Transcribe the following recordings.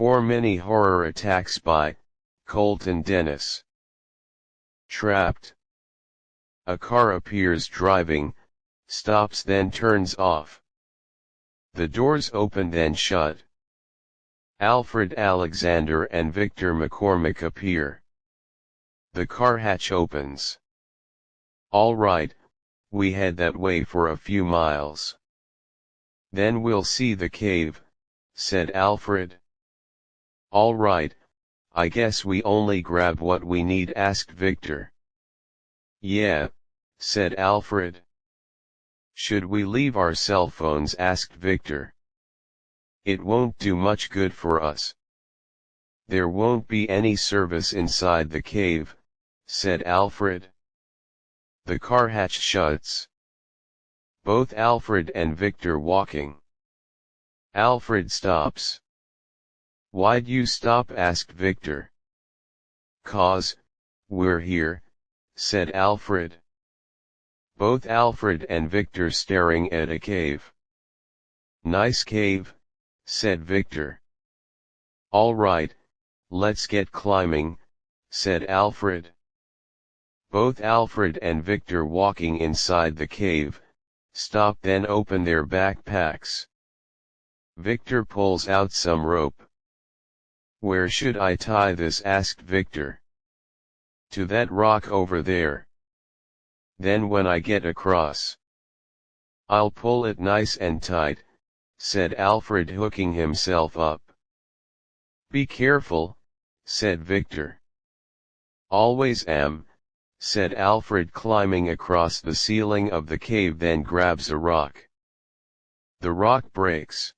4 Mini Horror Attacks by Colton Dennis. Trapped. A car appears driving, stops then turns off. The doors open then shut. Alfred Alexander and Victor McCormick appear. The car hatch opens. All right, we head that way for a few miles. Then we'll see the cave, said Alfred. All right, I guess we only grab what we need, asked Victor. Yeah, said Alfred. Should we leave our cell phones, asked Victor. It won't do much good for us. There won't be any service inside the cave, said Alfred. The car hatch shuts. Both Alfred and Victor walking. Alfred stops. Why'd you stop, asked Victor. 'Cause we're here, said Alfred. Both Alfred and Victor staring at a cave. Nice cave, said Victor. All right, let's get climbing, said Alfred. Both Alfred and Victor walking inside the cave, stop then open their backpacks. Victor pulls out some rope. Where should I tie this, asked Victor. To that rock over there. Then when I get across, I'll pull it nice and tight, said Alfred, hooking himself up. Be careful, said Victor. Always am, said Alfred, climbing across the ceiling of the cave, then grabs a rock. The rock breaks.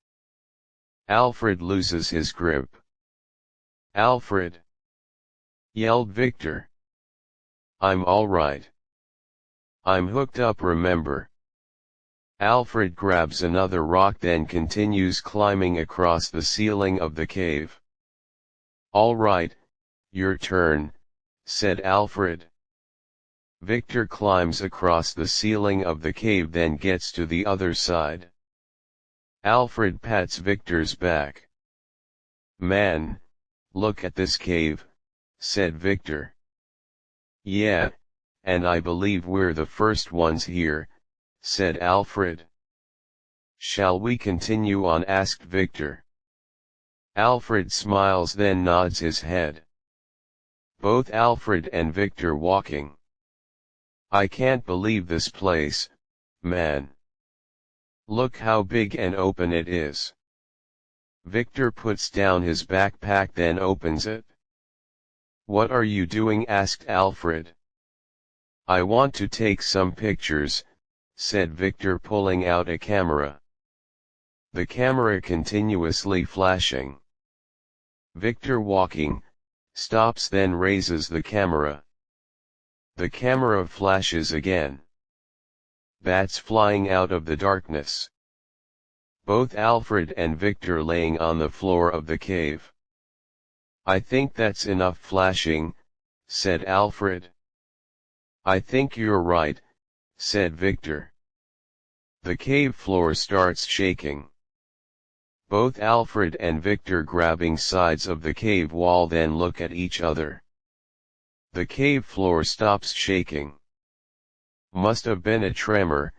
Alfred loses his grip. Alfred! Yelled Victor. I'm all right. I'm hooked up, remember. Alfred grabs another rock then continues climbing across the ceiling of the cave. All right, your turn, said Alfred. Victor climbs across the ceiling of the cave then gets to the other side. Alfred pats Victor's back. Man, look at this cave, said Victor. Yeah, and I believe we're the first ones here, said Alfred. Shall we continue on, asked Victor. Alfred smiles then nods his head. Both Alfred and Victor walking. I can't believe this place, man. Look how big and open it is. Victor puts down his backpack then opens it. What are you doing, asked Alfred. I want to take some pictures, said Victor, pulling out a camera. The camera continuously flashing. Victor walking, stops then raises the camera. The camera flashes again. Bats flying out of the darkness. Both Alfred and Victor laying on the floor of the cave. I think that's enough flashing, said Alfred. I think you're right, said Victor. The cave floor starts shaking. Both Alfred and Victor grabbing sides of the cave wall then look at each other. The cave floor stops shaking. Must have been a tremor,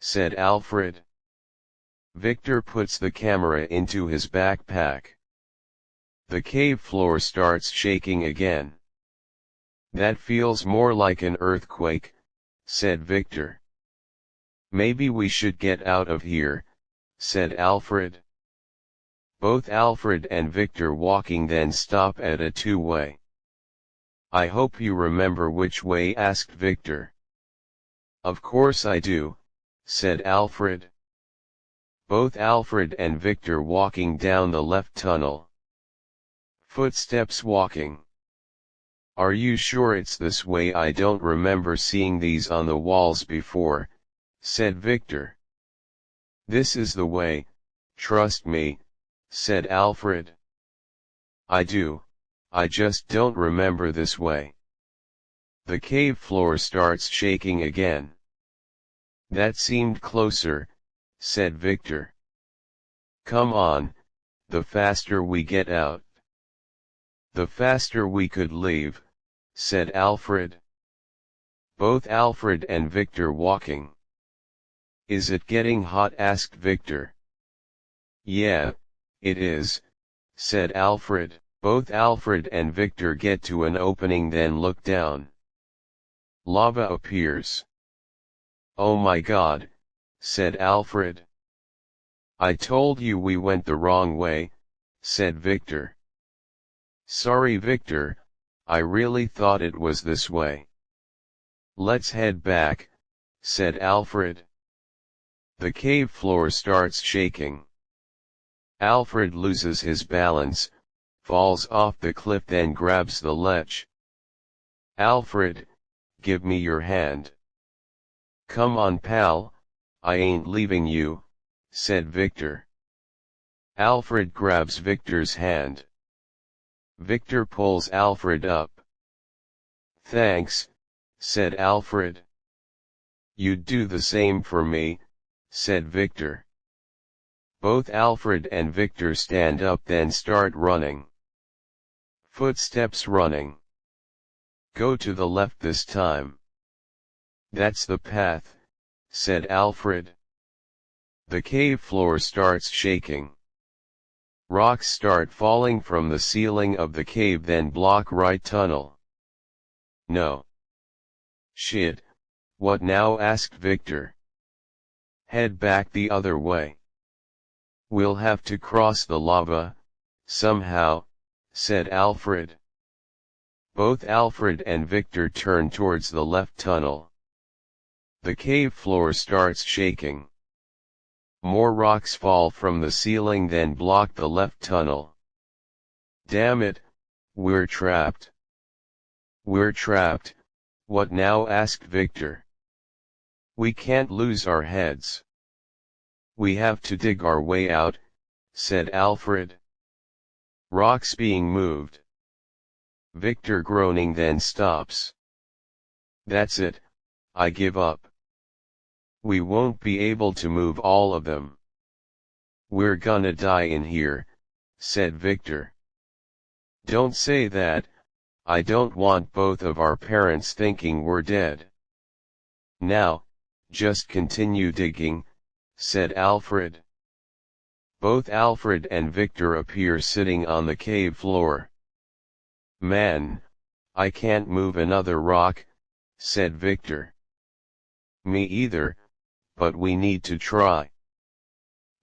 said Alfred. Victor puts the camera into his backpack. The cave floor starts shaking again. That feels more like an earthquake, said Victor. Maybe we should get out of here, said Alfred. Both Alfred and Victor walking then stop at a two-way. I hope you remember which way, asked Victor. Of course I do, said Alfred. Both Alfred and Victor walking down the left tunnel. Footsteps walking. Are you sure it's this way? I don't remember seeing these on the walls before, said Victor. This is the way, trust me, said Alfred. I do, I just don't remember this way. The cave floor starts shaking again. That seemed closer, said Victor. Come on, the faster we get out, The faster we could leave, said Alfred. Both Alfred and Victor walking. Is it getting hot? Asked Victor. Yeah, it is, said Alfred. Both Alfred and Victor get to an opening, then look down. Lava appears. Oh my God, said Alfred. I told you we went the wrong way, said Victor. Sorry Victor, I really thought it was this way. Let's head back, said Alfred. The cave floor starts shaking. Alfred loses his balance, falls off the cliff, then grabs the ledge. Alfred, give me your hand. Come on pal, I ain't leaving you, said Victor. Alfred grabs Victor's hand. Victor pulls Alfred up. Thanks, said Alfred. You'd do the same for me, said Victor. Both Alfred and Victor stand up, then start running. Footsteps running. Go to the left this time. That's the path, said Alfred. The cave floor starts shaking. Rocks start falling from the ceiling of the cave, then block right tunnel. No. Shit, what now? Asked Victor. Head back the other way. We'll have to cross the lava, somehow, said Alfred. Both Alfred and Victor turn towards the left tunnel. The cave floor starts shaking. More rocks fall from the ceiling, then block the left tunnel. Damn it, we're trapped. We're trapped, what now? Asked Victor. We can't lose our heads. We have to dig our way out, said Alfred. Rocks being moved. Victor groaning, then stops. That's it, I give up. We won't be able to move all of them. We're gonna die in here, said Victor. Don't say that, I don't want both of our parents thinking we're dead. Now, just continue digging, said Alfred. Both Alfred and Victor appear sitting on the cave floor. Man, I can't move another rock, said Victor. Me either, but we need to try.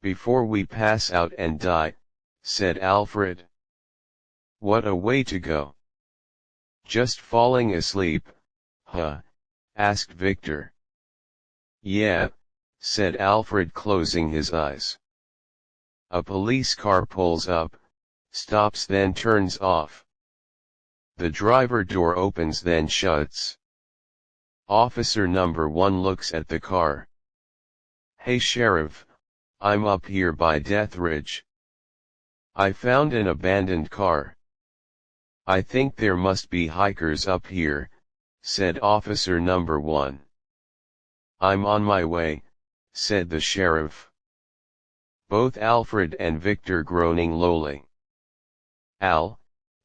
Before we pass out and die, said Alfred. What a way to go. Just falling asleep, huh? Asked Victor. Yeah, said Alfred, closing his eyes. A police car pulls up, stops, then turns off. The driver door opens, then shuts. Officer number 1 looks at the car. Hey Sheriff, I'm up here by Death Ridge. I found an abandoned car. I think there must be hikers up here, said officer number 1. I'm on my way, said the sheriff. Both Alfred and Victor groaning lowly. Al,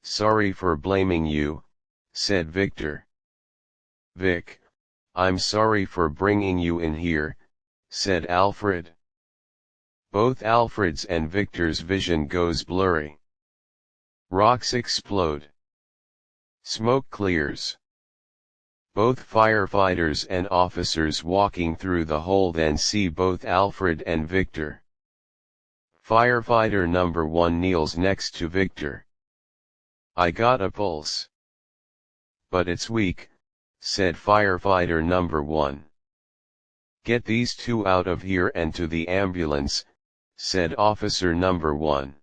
sorry for blaming you, said Victor. Vic, I'm sorry for bringing you in here, said Alfred. Both Alfred's and Victor's vision goes blurry. Rocks explode. Smoke clears. Both firefighters and officers walking through the hole then see both Alfred and Victor. Firefighter number 1 kneels next to Victor. I got a pulse. But it's weak, said firefighter number 1. Get these two out of here and to the ambulance, said officer number 1.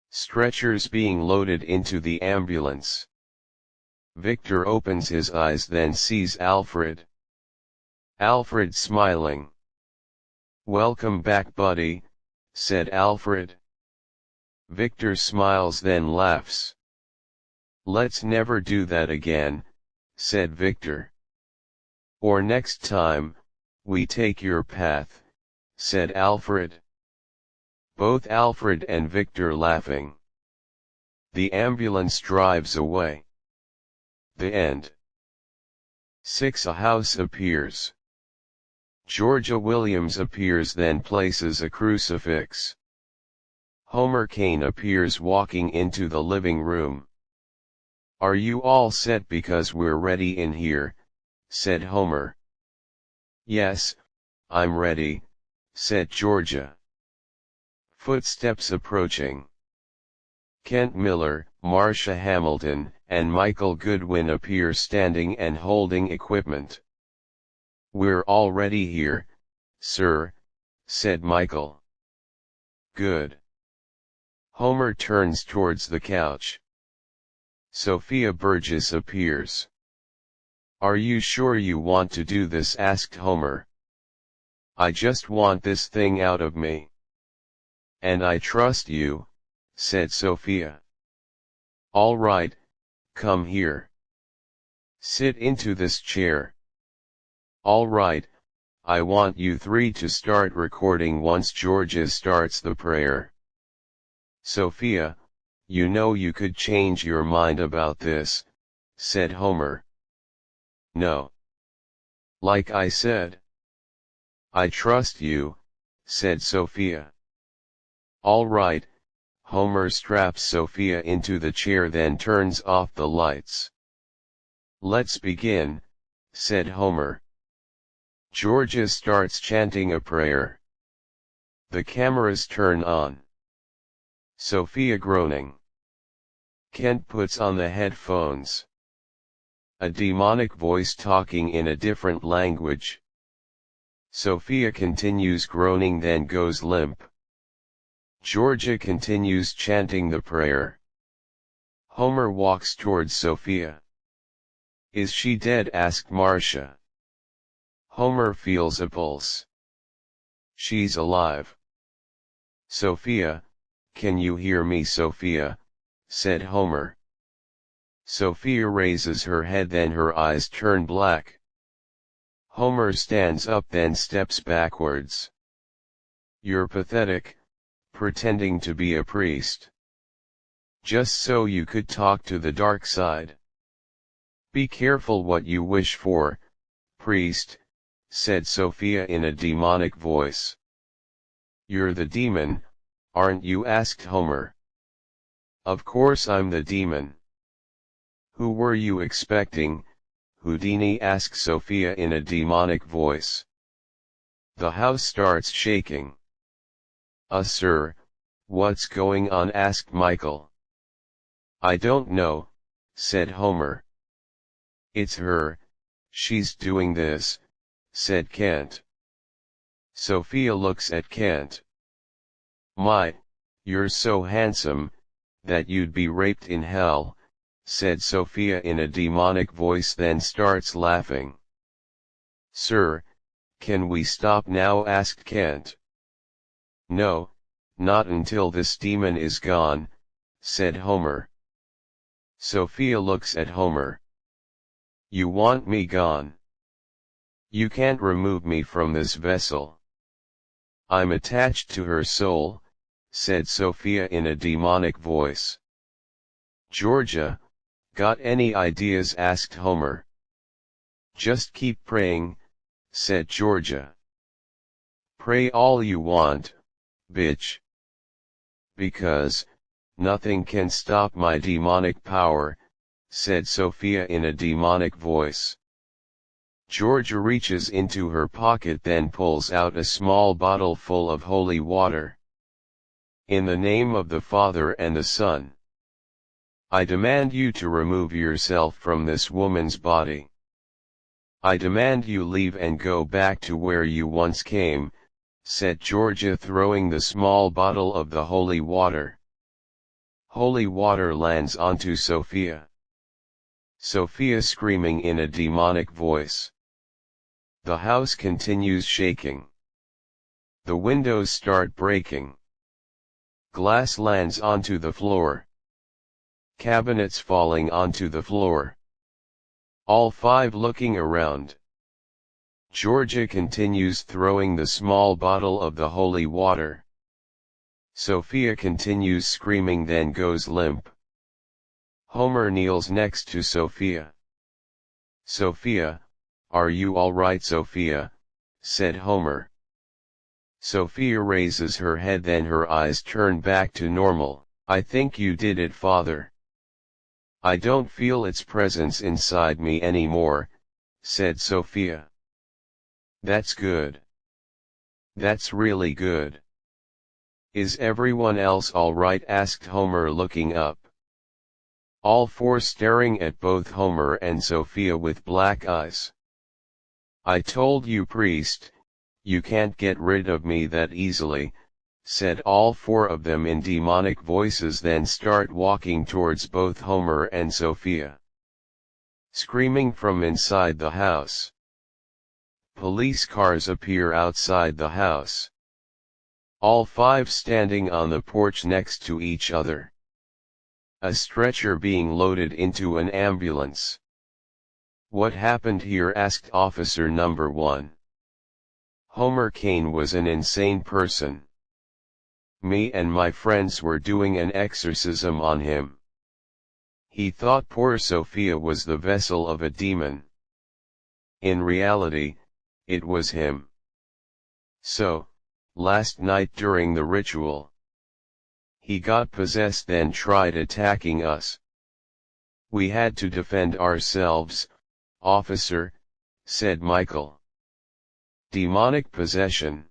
Stretchers being loaded into the ambulance. Victor opens his eyes, then sees Alfred. Alfred smiling. Welcome back, buddy, said Alfred. Victor smiles, then laughs. Let's never do that again, said Victor. Or next time, we take your path, said Alfred. Both Alfred and Victor laughing. The ambulance drives away. The end. 6. A house appears. Georgia Williams appears, then places a crucifix. Homer Kane appears walking into the living room. "Are you all set because we're ready in here?" said Homer. "Yes, I'm ready," said Georgia. Footsteps approaching. Kent Miller, Marcia Hamilton, and Michael Goodwin appear standing and holding equipment. "We're already here, sir," said Michael. "Good." Homer turns towards the couch. Sophia Burgess appears. "Are you sure you want to do this?" asked Homer. "I just want this thing out of me." "And I trust you," said Sophia. "All right, come here. Sit into this chair." "All right, I want you three to start recording once Georgia starts the prayer." "Sophia, you know you could change your mind about this," said Homer. "No. Like I said. I trust you," said Sophia. "All right." Homer straps Sophia into the chair, then turns off the lights. "Let's begin," said Homer. Georgia starts chanting a prayer. The cameras turn on. Sophia groaning. Kent puts on the headphones. A demonic voice talking in a different language. Sophia continues groaning, then goes limp. Georgia continues chanting the prayer. Homer walks towards Sophia. "Is she dead?" asked Marcia. Homer feels a pulse. "She's alive." "Sophia, can you hear me?" "Sophia," said Homer. Sophia raises her head, then her eyes turn black. Homer stands up, then steps backwards. "You're pathetic, pretending to be a priest. Just so you could talk to the dark side. Be careful what you wish for, priest," said Sophia in a demonic voice. "You're the demon, aren't you?" asked Homer. "Of course I'm the demon." "Who were you expecting, Houdini?" asked Sophia in a demonic voice. The house starts shaking. Sir, what's going on?" asked Michael. "I don't know," said Homer. "It's her, she's doing this," said Kent. Sophia looks at Kent. "My, you're so handsome, that you'd be raped in hell," said Sophia in a demonic voice, then starts laughing. "Sir, can we stop now?" asked Kent. "No, not until this demon is gone," said Homer. Sophia looks at Homer. "You want me gone? You can't remove me from this vessel." "I'm attached to her soul," said Sophia in a demonic voice. "Georgia, got any ideas?" asked Homer. "Just keep praying," said Georgia. "Pray all you want, bitch. Because nothing can stop my demonic power," said Sophia in a demonic voice. Georgia reaches into her pocket, then pulls out a small bottle full of holy water. "In the name of the Father and the Son, I demand you to remove yourself from this woman's body. I demand you leave and go back to where you once came," said Georgia, throwing the small bottle of the holy water. Holy water lands onto Sophia. Sophia screaming in a demonic voice. The house continues shaking. The windows start breaking. Glass lands onto the floor. Cabinets falling onto the floor. All five looking around. Georgia continues throwing the small bottle of the holy water. Sophia continues screaming, then goes limp. Homer kneels next to Sophia. "Sophia, are you all right, Sophia?" said Homer. Sophia raises her head, then her eyes turn back to normal. "I think you did it, Father. I don't feel its presence inside me anymore," said Sophia. "That's good. That's really good. Is everyone else all right?" asked Homer, looking up. All four staring at both Homer and Sophia with black eyes. "I told you, priest, you can't get rid of me that easily," said all four of them in demonic voices, then start walking towards both Homer and Sophia, screaming from inside the house. Police cars appear outside the house. All five standing on the porch next to each other. A stretcher being loaded into an ambulance. "What happened here?" asked officer number 1. Homer Kane was an insane person. Me and my friends were doing an exorcism on him. He thought poor Sophia was the vessel of a demon. In reality, it was him. So, last night during the ritual, he got possessed, then tried attacking us. We had to defend ourselves, officer," said Michael. "Demonic possession.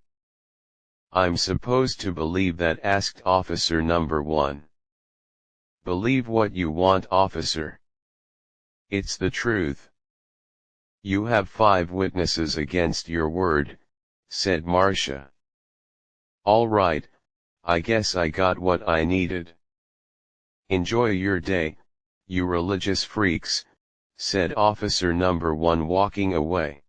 I'm supposed to believe that?" asked officer number 1. "Believe what you want, officer. It's the truth. You have 5 witnesses against your word," said Marcia. "All right, I guess I got what I needed. Enjoy your day, you religious freaks," said officer number 1, walking away.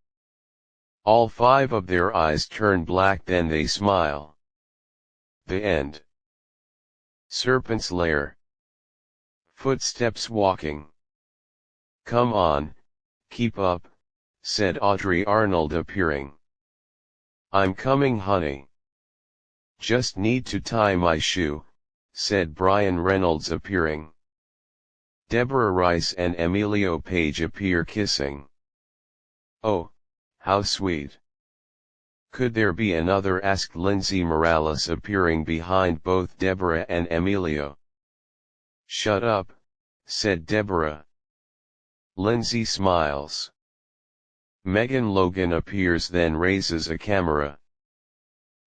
All 5 of their eyes turn black, then they smile. The end. Serpent's Lair. Footsteps walking. "Come on, keep up," said Audrey Arnold, appearing. "I'm coming, honey. Just need to tie my shoe," said Brian Reynolds, appearing. Deborah Rice and Emilio Page appear kissing. "Oh, how sweet. Could there be another?" asked Lindsay Morales, appearing behind both Deborah and Emilio. "Shut up," said Deborah. Lindsay smiles. Megan Logan appears, then raises a camera.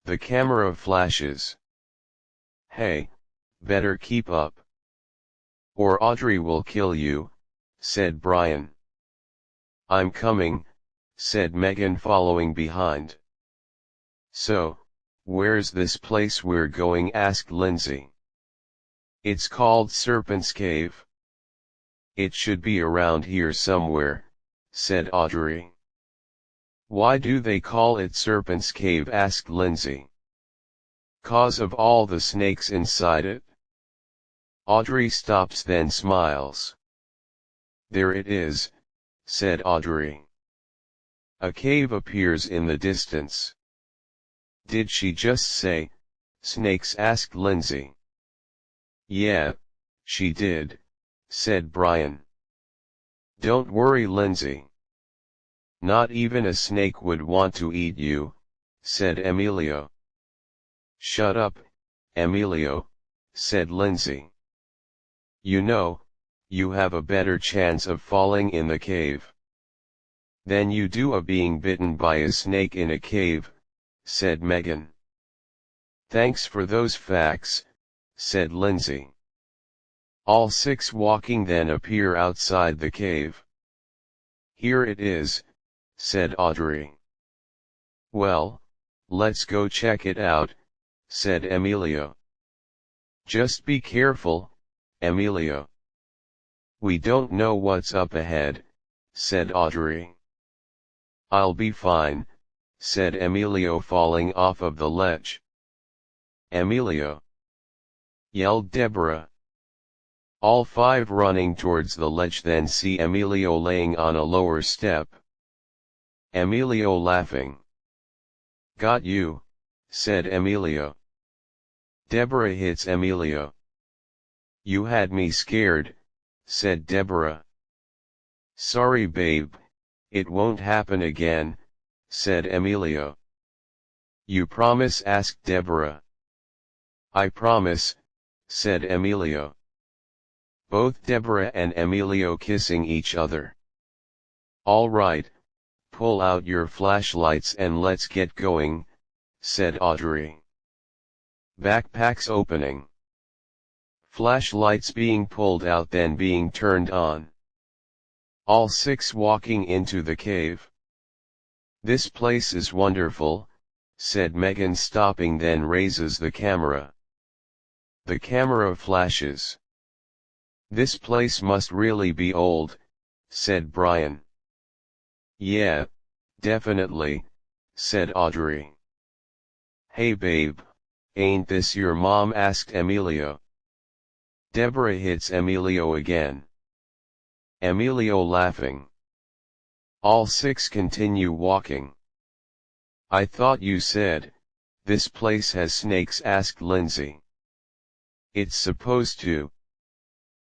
The camera flashes. "Hey, better keep up, or Audrey will kill you," said Brian. "I'm coming," said Megan, following behind. "So, where's this place we're going?" asked Lindsay. "It's called Serpent's Cave. It should be around here somewhere," said Audrey. "Why do they call it Serpent's Cave?" asked Lindsay. "'Cause of all the snakes inside it." Audrey stops, then smiles. "There it is," said Audrey. A cave appears in the distance. "Did she just say snakes?" asked Lindsay. "Yeah, she did," said Brian. "Don't worry, Lindsay. Not even a snake would want to eat you," said Emilio. "Shut up, Emilio," said Lindsay. "You know, you have a better chance of falling in the cave than you do of being bitten by a snake in a cave," said Megan. "Thanks for those facts," said Lindsay. All 6 walking then appear outside the cave. "Here it is," said Audrey. "Well, let's go check it out," said Emilio. "Just be careful, Emilio. We don't know what's up ahead," said Audrey. "I'll be fine," said Emilio, falling off of the ledge. "Emilio!" yelled Deborah. All 5 running towards the ledge, then see Emilio laying on a lower step. Emilio laughing. "Got you," said Emilio. Deborah hits Emilio. "You had me scared," said Deborah. Sorry babe, it won't happen again, said Emilio. You promise? Asked Deborah. I promise, said Emilio. Both Deborah and Emilio kissing each other. All right, pull out your flashlights and let's get going, said Audrey. Backpacks opening. Flashlights being pulled out then being turned on. All six walking into the cave. This place is wonderful, said Megan, stopping, then raises the camera. The camera flashes. This place must really be old, said Brian. Yeah, definitely, said Audrey. Hey babe, ain't this your mom? Asked Emilio. Deborah hits Emilio again. Emilio laughing. All six continue walking. I thought you said, this place has snakes? Asked Lindsay. It's supposed to.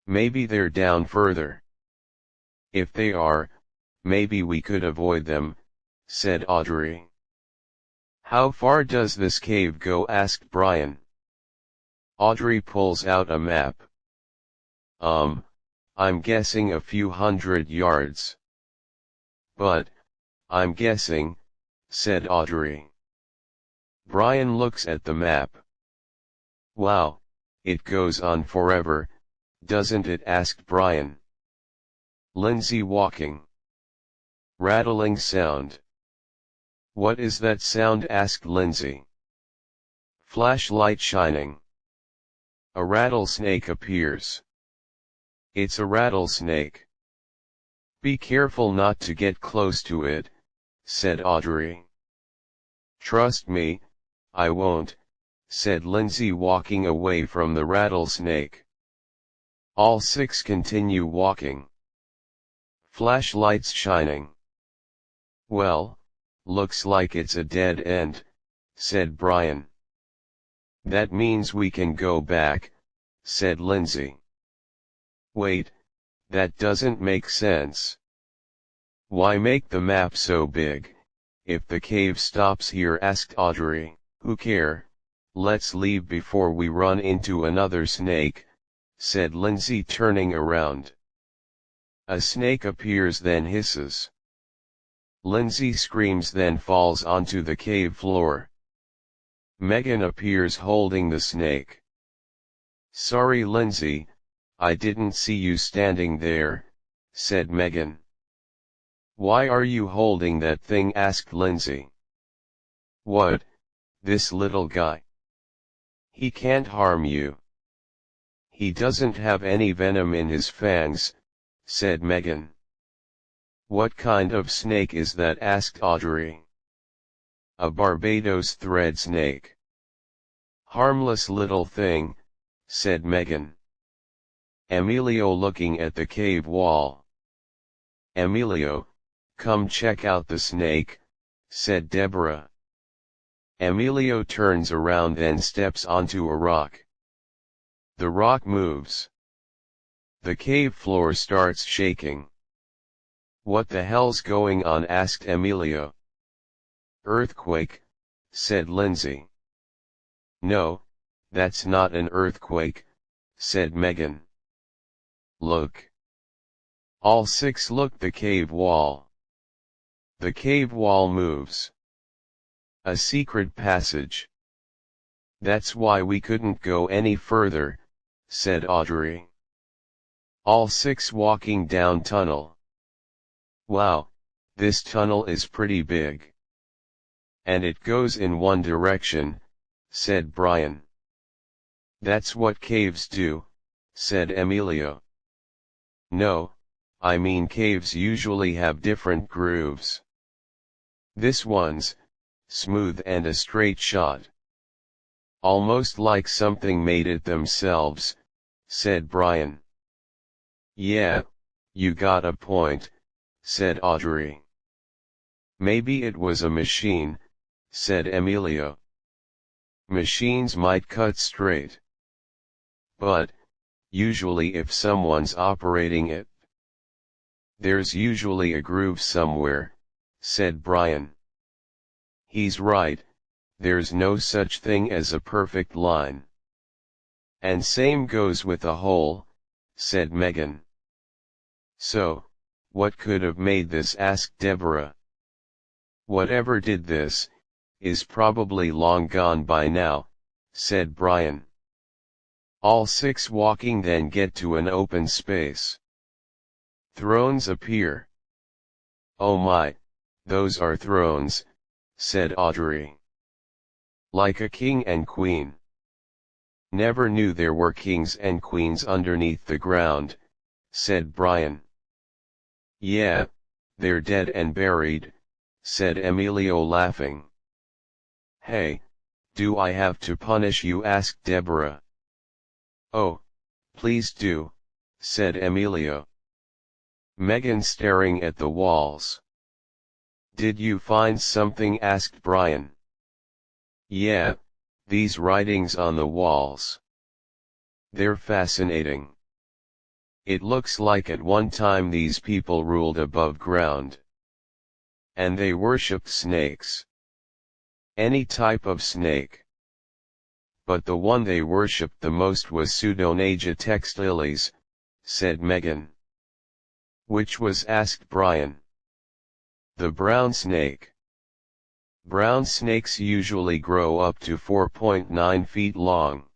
Maybe they're down further. If they are, maybe we could avoid them, said Audrey. How far does this cave go? Asked Brian. Audrey pulls out a map. I'm guessing a few hundred yards. But, I'm guessing, said Audrey. Brian looks at the map. Wow, it goes on forever, doesn't it? Asked Brian. Lindsay walking. Rattling sound. What is that sound? Asked Lindsay. Flashlight shining. A rattlesnake appears. It's a rattlesnake. Be careful not to get close to it, said Audrey. Trust me, I won't, said Lindsay, walking away from the rattlesnake. All six continue walking. Flashlights shining. Well, looks like it's a dead end, said Brian. That means we can go back, said Lindsay. Wait, that doesn't make sense. Why make the map so big, if the cave stops here? Asked Audrey. Who care, let's leave before we run into another snake, said Lindsay, turning around. A snake appears, then hisses. Lindsay screams, then falls onto the cave floor. Megan appears holding the snake. Sorry Lindsay, I didn't see you standing there, said Megan. Why are you holding that thing? Asked Lindsay. What, this little guy? He can't harm you. He doesn't have any venom in his fangs, said Megan. What kind of snake is that? Asked Audrey. A Barbados thread snake. Harmless little thing, said Megan. Emilio looking at the cave wall. Emilio, come check out the snake, said Deborah. Emilio turns around and steps onto a rock. The rock moves. The cave floor starts shaking. What the hell's going on? Asked Emilio. Earthquake, said Lindsay. No, that's not an earthquake, said Megan. Look. All six looked the cave wall. The cave wall moves. A secret passage. That's why we couldn't go any further, said Audrey. All six walking down tunnel. Wow, this tunnel is pretty big. And it goes in one direction, said Brian. That's what caves do, said Emilio. No, I mean caves usually have different grooves. This one's smooth and a straight shot. Almost like something made it themselves, said Brian. Yeah, you got a point, said Audrey. Maybe it was a machine, said Emilio. Machines might cut straight. But, usually if someone's operating it. There's usually a groove somewhere, said Brian. He's right, there's no such thing as a perfect line. And same goes with a hole, said Megan. So, what could have made this? Asked Deborah. Whatever did this, is probably long gone by now, said Brian. All six walking then get to an open space. Thrones appear. Oh my, those are thrones, said Audrey. Like a king and queen. Never knew there were kings and queens underneath the ground, said Brian. Yeah, they're dead and buried, said Emilio laughing. Hey, do I have to punish you? Asked Deborah. Oh, please do, said Emilio. Megan staring at the walls. Did you find something? Asked Brian. Yeah, these writings on the walls. They're fascinating. It looks like at one time these people ruled above ground. And they worshipped snakes. Any type of snake. But the one they worshipped the most was Pseudonaga textilis, said Megan. Which was? Asked Brian. The brown snake. Brown snakes usually grow up to 4.9 feet long.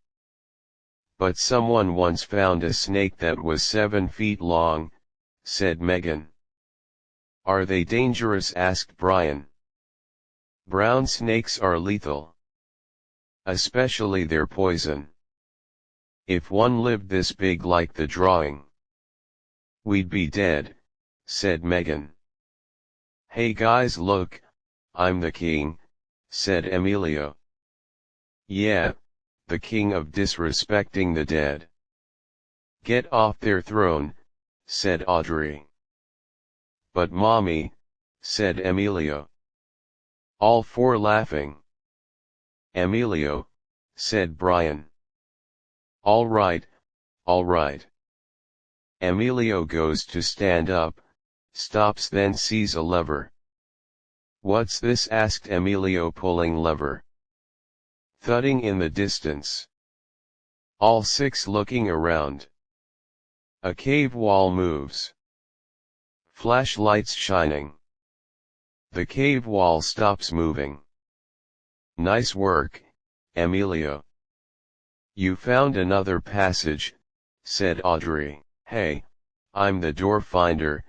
But someone once found a snake that was 7 feet long, said Megan. Are they dangerous? Asked Brian. Brown snakes are lethal. Especially their poison. If one lived this big like the drawing, we'd be dead, said Megan. Hey guys, look, I'm the king, said Emilio. Yeah, the king of disrespecting the dead. Get off their throne, said Audrey. But mommy, said Emilio. All four laughing. Emilio, said Brian. All right, all right. Emilio goes to stand up, stops then sees a lever. What's this? Asked Emilio pulling lever. Thudding in the distance. All six looking around. A cave wall moves. Flashlights shining. The cave wall stops moving. Nice work, Emilio. You found another passage, said Audrey. Hey, I'm the door finder,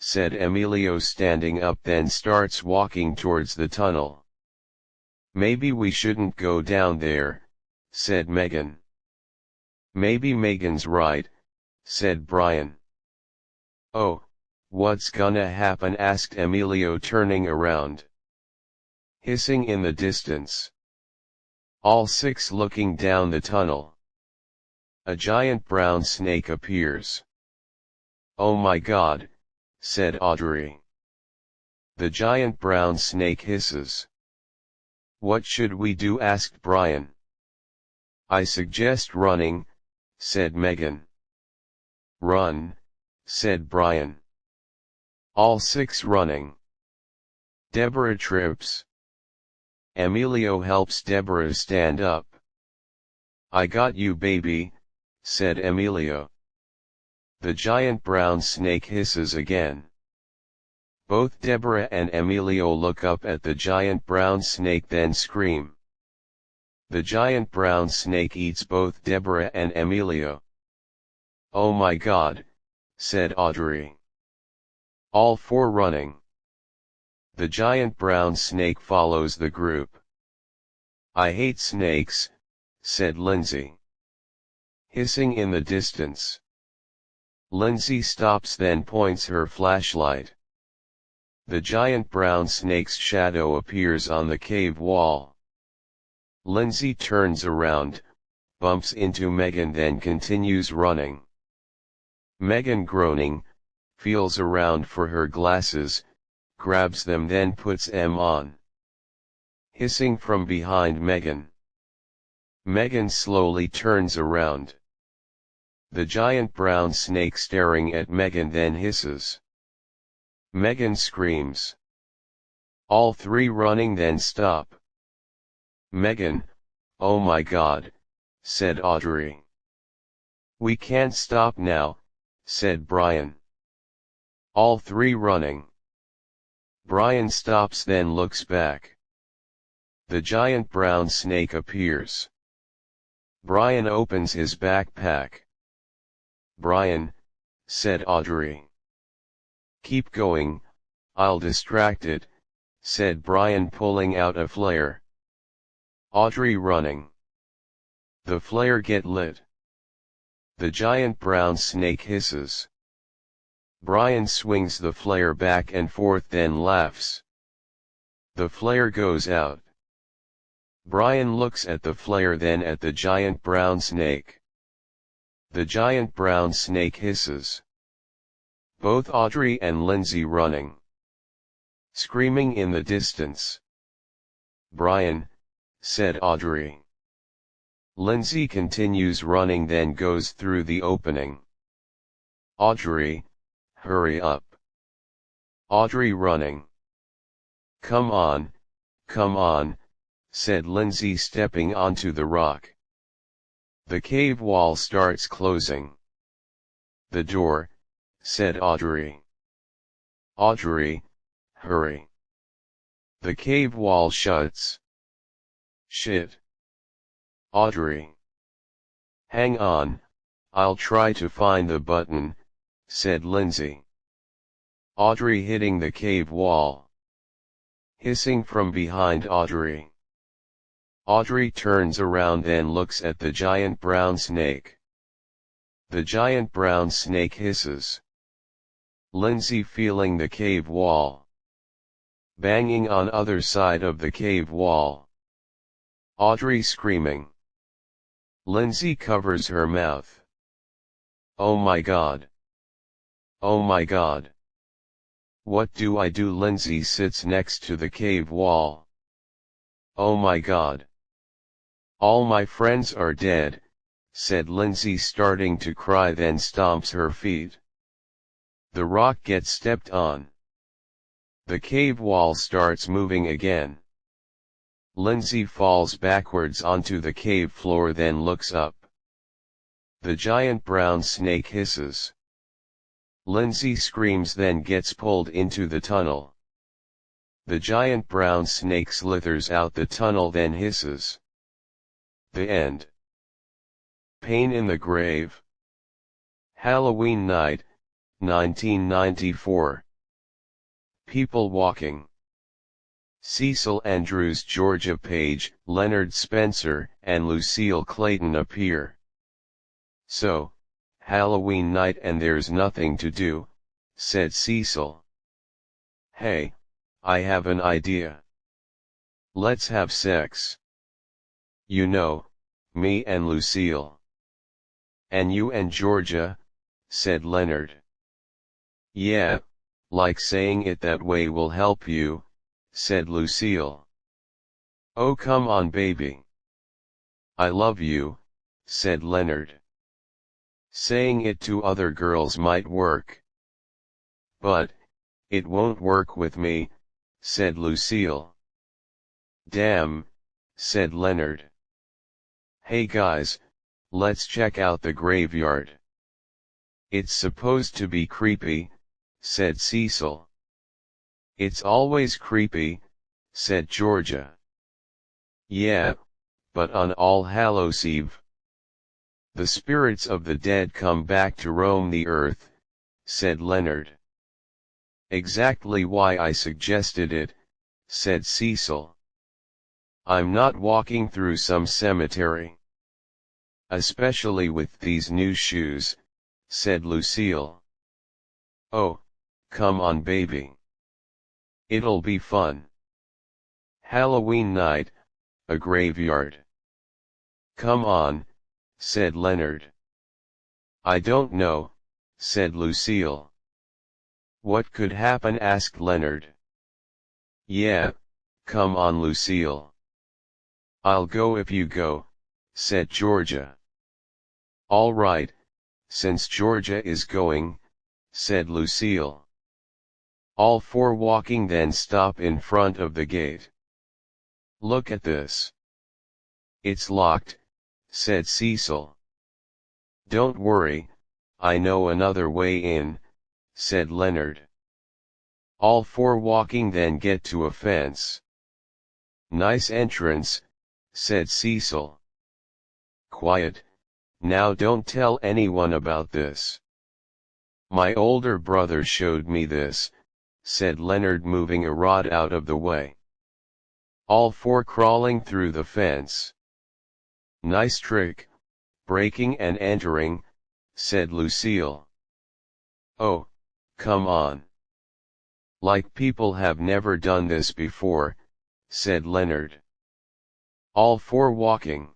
said Emilio standing up then starts walking towards the tunnel. Maybe we shouldn't go down there, said Megan. Maybe Megan's right, said Brian. Oh, what's gonna happen? Asked Emilio turning around. Hissing in the distance. All six looking down the tunnel. A giant brown snake appears. Oh my God, said Audrey. The giant brown snake hisses. What should we do? Asked Brian. I suggest running, said Megan. Run, said Brian. All six running. Deborah trips. Emilio helps Deborah stand up. I got you, baby, said Emilio. The giant brown snake hisses again. Both Deborah and Emilio look up at the giant brown snake then scream. The giant brown snake eats both Deborah and Emilio. Oh my God, said Audrey. All four running. The giant brown snake follows the group. I hate snakes, said Lindsay. Hissing in the distance. Lindsay stops then points her flashlight. The giant brown snake's shadow appears on the cave wall. Lindsay turns around, bumps into Megan then continues running. Megan groaning, feels around for her glasses, grabs them then puts them on. Hissing from behind Megan. Megan slowly turns around. The giant brown snake staring at Megan then hisses. Megan screams. All three running then stop. Megan, oh my God, said Audrey. We can't stop now, said Brian. All three running. Brian stops then looks back. The giant brown snake appears. Brian opens his backpack. Brian, said Audrey. Keep going, I'll distract it, said Brian pulling out a flare. Audrey running. The flare get lit. The giant brown snake hisses. Brian swings the flare back and forth then laughs. The flare goes out. Brian looks at the flare then at the giant brown snake. The giant brown snake hisses. Both Audrey and Lindsay running. Screaming in the distance. Brian, said Audrey. Lindsay continues running then goes through the opening. Audrey, hurry up. Audrey running. Come on, said Lindsay stepping onto the rock. The cave wall starts closing. The door, said Audrey. Audrey, hurry. The cave wall shuts. Shit. Audrey. Hang on, I'll try to find the button, said Lindsay. Audrey hitting the cave wall. Hissing from behind Audrey. Audrey turns around and looks at the giant brown snake. The giant brown snake hisses. Lindsay feeling the cave wall. Banging on other side of the cave wall. Audrey screaming. Lindsay covers her mouth. Oh my God. Oh my God. What do I do? Lindsay sits next to the cave wall. Oh my God. All my friends are dead, said Lindsay starting to cry then stomps her feet. The rock gets stepped on. The cave wall starts moving again. Lindsay falls backwards onto the cave floor then looks up. The giant brown snake hisses. Lindsay screams then gets pulled into the tunnel. The giant brown snake slithers out the tunnel then hisses. The end. Pain in the Grave. Halloween Night, 1994. People walking. Cecil Andrews, Georgia Page, Leonard Spencer, and Lucille Clayton appear. So, Halloween night and there's nothing to do, said Cecil. Hey, I have an idea. Let's have sex. You know, me and Lucille. And you and Georgia, said Leonard. Yeah, like saying it that way will help you, said Lucille. Oh come on baby. I love you, said Leonard. Saying it to other girls might work. But, it won't work with me, said Lucille. Damn, said Leonard. Hey guys, let's check out the graveyard. It's supposed to be creepy, said Cecil. It's always creepy, said Georgia. Yeah, but on All Hallows Eve, the spirits of the dead come back to roam the earth, said Leonard. Exactly why I suggested it, said Cecil. I'm not walking through some cemetery. Especially with these new shoes, said Lucille. Oh, come on baby. It'll be fun. Halloween night, a graveyard. Come on, said Leonard. I don't know, said Lucille. What could happen? Asked Leonard. Yeah, come on Lucille. I'll go if you go, said Georgia. All right, since Georgia is going, said Lucille. All four walking then stop in front of the gate. Look at this. It's locked, said Cecil. Don't worry, I know another way in, said Leonard. All four walking then get to a fence. Nice entrance, said Cecil. Quiet, now don't tell anyone about this. My older brother showed me this, said Leonard, moving a rod out of the way. All four crawling through the fence. Nice trick, breaking and entering, said Lucille. Oh, come on. Like people have never done this before, said Leonard. All four walking.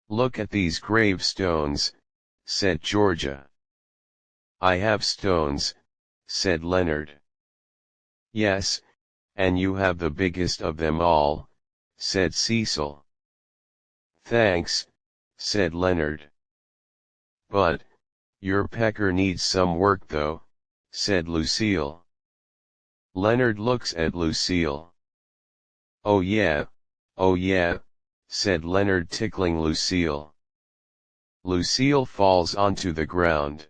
Look at these gravestones, said Georgia. I have stones, said Leonard. Yes, and you have the biggest of them all, said Cecil. Thanks, said Leonard. But, your pecker needs some work though, said Lucille. Leonard looks at Lucille. Oh yeah, said Leonard, tickling Lucille. Lucille falls onto the ground.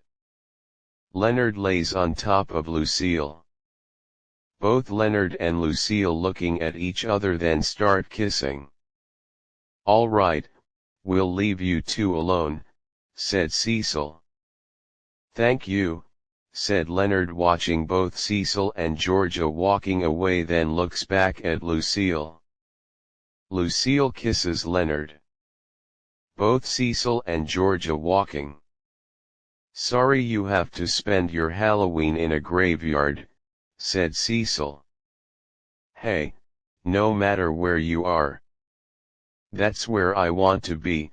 Leonard lays on top of Lucille. Both Leonard and Lucille looking at each other then start kissing. All right, we'll leave you two alone, said Cecil. Thank you, said Leonard, watching both Cecil and Georgia walking away, then looks back at Lucille. Lucille kisses Leonard. Both Cecil and Georgia walking. Sorry you have to spend your Halloween in a graveyard, said Cecil. Hey, no matter where you are. That's where I want to be,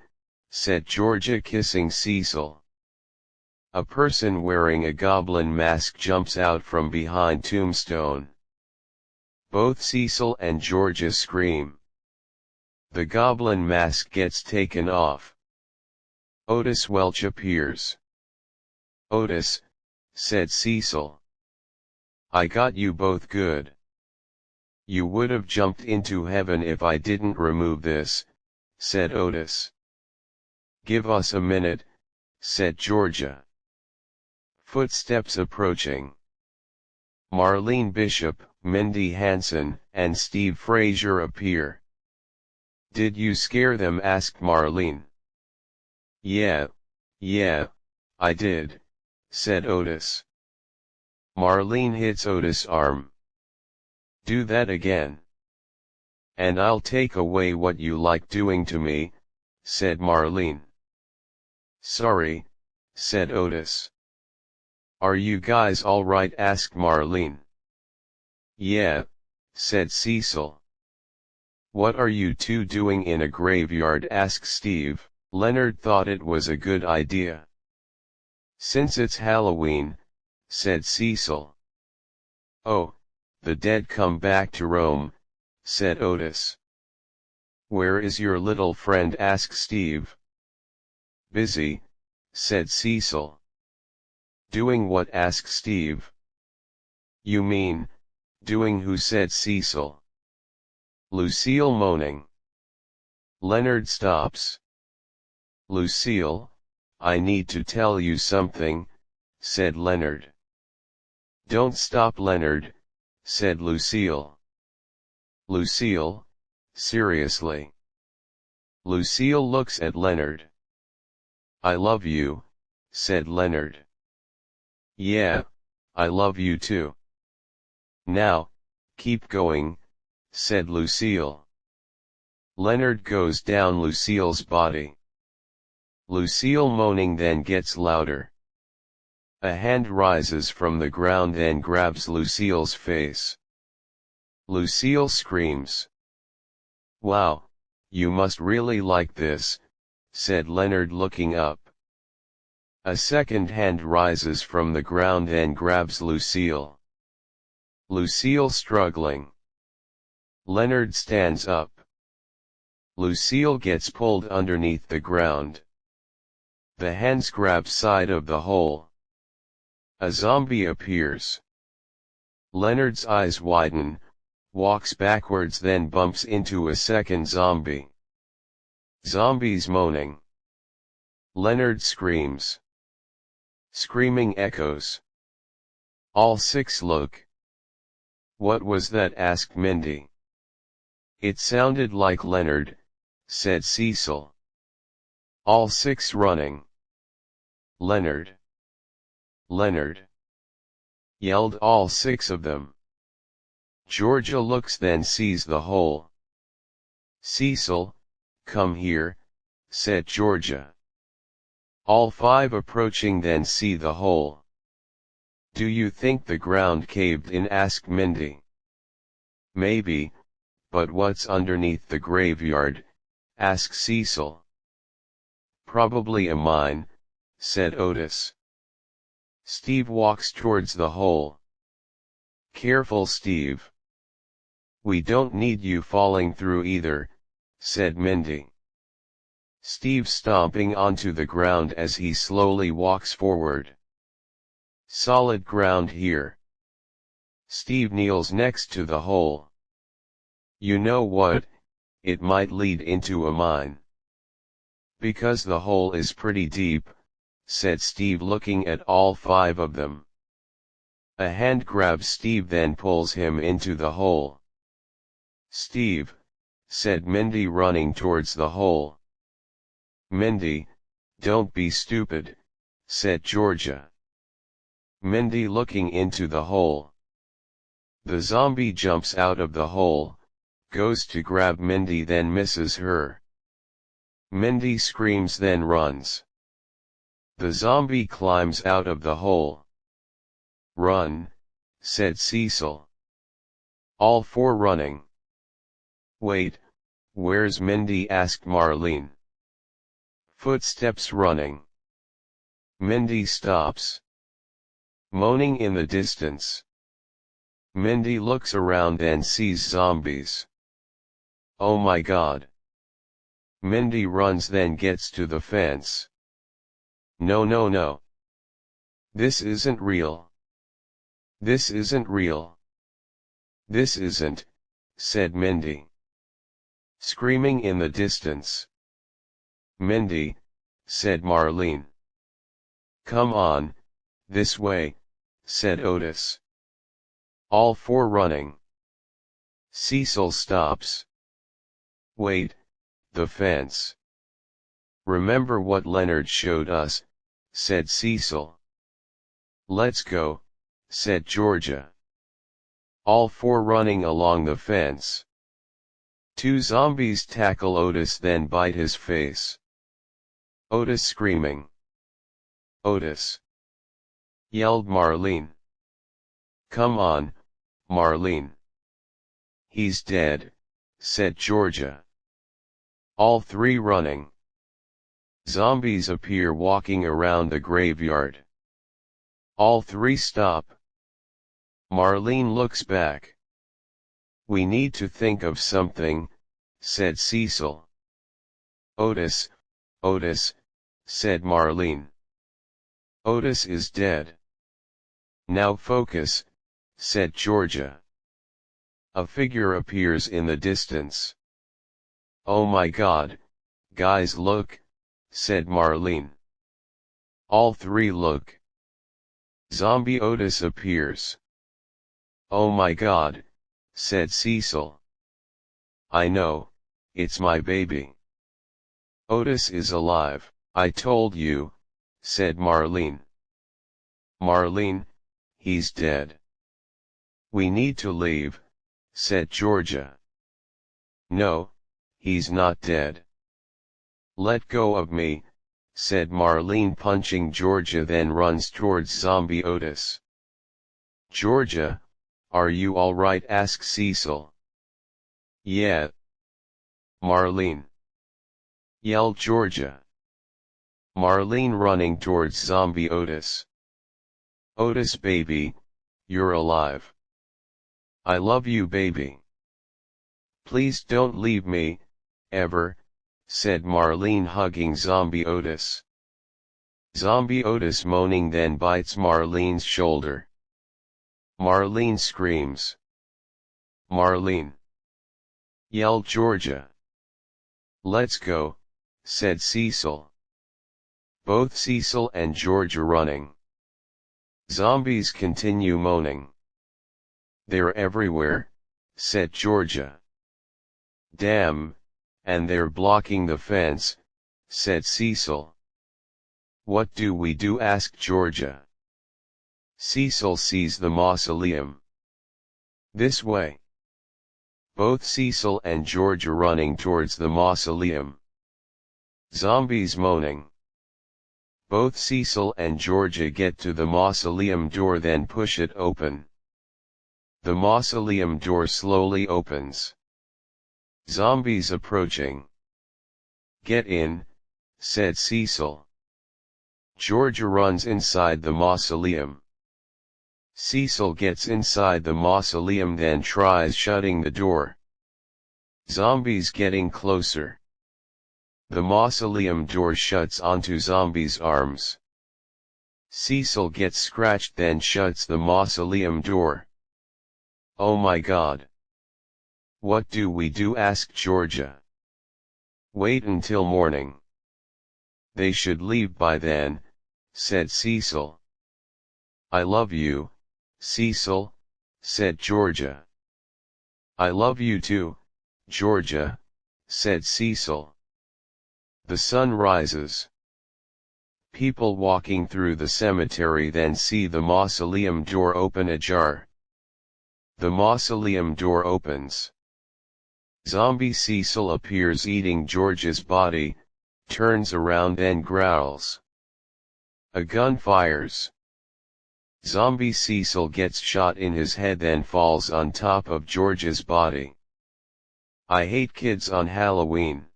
said Georgia, kissing Cecil. A person wearing a goblin mask jumps out from behind tombstone. Both Cecil and Georgia scream. The goblin mask gets taken off. Otis Welch appears. Otis, said Cecil. I got you both good. You would have jumped into heaven if I didn't remove this, said Otis. Give us a minute, said Georgia. Footsteps approaching. Marlene Bishop, Mindy Hanson, and Steve Frazier appear. Did you scare them? asked Marlene. Yeah, I did, said Otis. Marlene hits Otis' arm. Do that again. And I'll take away what you like doing to me, said Marlene. Sorry, said Otis. Are you guys all right? asked Marlene. Yeah, said Cecil. What are you two doing in a graveyard? asked Steve. Leonard thought it was a good idea. Since it's Halloween, said Cecil. Oh, the dead come back to Rome, said Otis. Where is your little friend? asked Steve. Busy, said Cecil. Doing what? asked Steve. You mean, doing who? said Cecil. Lucille moaning. Leonard stops. Lucille, I need to tell you something, said Leonard. Don't stop, Leonard, said Lucille. Lucille, seriously. Lucille looks at Leonard. I love you, said Leonard. Yeah, I love you too. Now, keep going, said Lucille. Leonard goes down Lucille's body. Lucille moaning then gets louder. A hand rises from the ground then grabs Lucille's face. Lucille screams. Wow, you must really like this, said Leonard, looking up. A second hand rises from the ground then grabs Lucille. Lucille struggling. Leonard stands up. Lucille gets pulled underneath the ground. The hens grab side of the hole. A zombie appears. Leonard's eyes widen, walks backwards, then bumps into a second zombie. Zombies moaning. Leonard screams. Screaming echoes. All six look. What was that? Asked Mindy. It sounded like Leonard, said Cecil. All six running. Leonard! Leonard! Yelled all six of them. Georgia looks, then sees the hole. Cecil, come here, said Georgia. All five approaching, then see the hole. Do you think the ground caved in? Asked Mindy. Maybe, but what's underneath the graveyard? Asked Cecil. Probably a mine, said Otis. Steve walks towards the hole. Careful, Steve. We don't need you falling through either, said Mindy. Steve stomping onto the ground as he slowly walks forward. Solid ground here. Steve kneels next to the hole. You know what, it might lead into a mine. Because the hole is pretty deep, said Steve, looking at all five of them. A hand grabs Steve, then pulls him into the hole. Steve, said Mindy, running towards the hole. Mindy, don't be stupid, said Georgia. Mindy looking into the hole. The zombie jumps out of the hole, goes to grab Mindy, then misses her. Mindy screams, then runs. The zombie climbs out of the hole. Run, said Cecil. All four running. Wait, where's Mindy? Asked Marlene. Footsteps running. Mindy stops. Moaning in the distance. Mindy looks around and sees zombies. Oh my God. Mindy runs, then gets to the fence. No, no, no. This isn't real. This isn't real. This isn't, said Mindy. Screaming in the distance. Mindy, said Marlene. Come on, this way, said Otis. All four running. Cecil stops. Wait, the fence. Remember what Leonard showed us, said Cecil. Let's go, said Georgia. All four running along the fence. Two zombies tackle Otis, then bite his face. Otis screaming. Otis! Yelled Marlene. Come on, Marlene. He's dead, said Georgia. All three running. Zombies appear walking around the graveyard. All three stop. Marlene looks back. We need to think of something, said Cecil. Otis, Otis, said Marlene. Otis is dead. Now focus, said Georgia. A figure appears in the distance. Oh my God, guys, look, said Marlene. All three look. Zombie Otis appears. Oh my God, said Cecil. I know, it's my baby. Otis is alive. I told you, said Marlene. Marlene, he's dead. We need to leave, said Georgia. No, he's not dead. Let go of me, said Marlene, punching Georgia, then runs towards zombie Otis. Georgia, are you all right? Asked Cecil. Yeah. Marlene, yelled Georgia. Marlene running towards zombie Otis. Otis baby, you're alive. I love you baby. Please don't leave me, ever, said Marlene, hugging zombie Otis. Zombie Otis moaning then bites Marlene's shoulder. Marlene screams. Marlene! Yelled Georgia. Let's go, said Cecil. Both Cecil and Georgia running. Zombies continue moaning. They're everywhere, said Georgia. Damn, and they're blocking the fence, said Cecil. What do we do? Asked Georgia. Cecil sees the mausoleum. This way. Both Cecil and Georgia running towards the mausoleum. Zombies moaning. Both Cecil and Georgia get to the mausoleum door, then push it open. The mausoleum door slowly opens. Zombies approaching. Get in, said Cecil. Georgia runs inside the mausoleum. Cecil gets inside the mausoleum, then tries shutting the door. Zombies getting closer. The mausoleum door shuts onto zombies' arms. Cecil gets scratched, then shuts the mausoleum door. Oh my God! What do we do? Asked Georgia. Wait until morning. They should leave by then, said Cecil. I love you, Cecil, said Georgia. I love you too, Georgia, said Cecil. The sun rises. People walking through the cemetery then see the mausoleum door open ajar. The mausoleum door opens. Zombie Cecil appears eating Georgia's body, turns around and growls. A gun fires. Zombie Cecil gets shot in his head, then falls on top of Georgia's body. I hate kids on Halloween.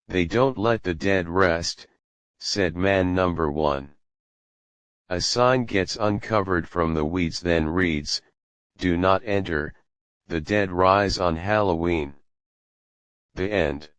They don't let the dead rest, said man number 1. A sign gets uncovered from the weeds, then reads, Do not enter, the dead rise on Halloween. The end.